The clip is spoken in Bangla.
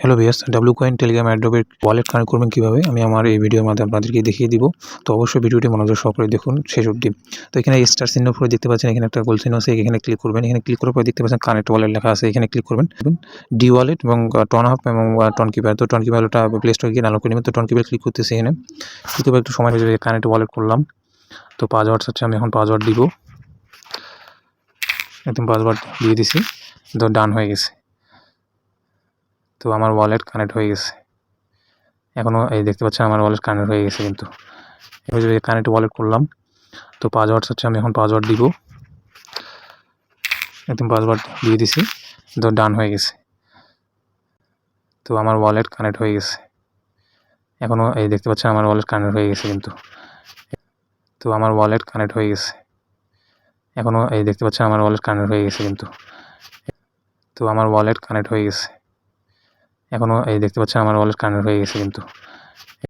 Hello viewers, W coin Telegram অ্যাড্রপের ওয়ালেট কানেক্ট করবেন কীভাবে আমি আমার এই ভিডিওর মাধ্যমে আপনাদেরকে দেখিয়ে দিব। তো অবশ্যই ভিডিওটি মনোযোগ সহকারে দেখুন শেষ অবধি। তো এখানে স্টার চিহ্ন উপরে দেখতে পাচ্ছেন, এখানে একটা গোল চিহ্ন আছে, এখানে ক্লিক করবেন। এখানে ক্লিক করার পর দেখতে পাচ্ছেন কানেক্ট ওয়ালেট লেখা আছে, এখানে ক্লিক করবেন। ডি ওয়ালেট এবং টন হাব এবং টন কিপার। তো টন কিপারটা প্লে স্টোরে গিয়ে ডাউনলোড করে নেবেন। তো টন কিপার ক্লিক করতেছি, এখানে ক্লিক করে একটু সময় হয়ে কানেক্ট ওয়ালেট করলাম। তো পাসওয়ার্ড হচ্ছে আমি এখন পাসওয়ার্ড দিব, একদম পাসওয়ার্ড দিয়ে দিছি। তো ডান হয়ে গেছে। তো আমার ওয়ালেট কানেক্ট হয়ে গেছে। এখনও এই দেখতে পাচ্ছেন আমার ওয়ালেট কানেক্ট হয়ে গেছে, কিন্তু এবার যদি কানেক্ট ওয়ালেট করলাম। তো পাসওয়ার্ড হচ্ছে আমি এখন পাসওয়ার্ড দিব, একদম পাসওয়ার্ড দিয়ে দিছি। তো ডান হয়ে গেছে। তো আমার ওয়ালেট কানেক্ট হয়ে গেছে। এখনও এই দেখতে পাচ্ছেন আমার ওয়ালেট কানেক্ট হয়ে গেছে, কিন্তু তো আমার ওয়ালেট কানেক্ট হয়ে গেছে। এখনও এই দেখতে পাচ্ছেন আমার ওয়ালেট কানেক্ট হয়ে গেছে, কিন্তু তো আমার ওয়ালেট কানেক্ট হয়ে গেছে। এখনও এই দেখতে পাচ্ছেন আমার ওয়ালেট কানেক্ট হয়ে গেছে, কিন্তু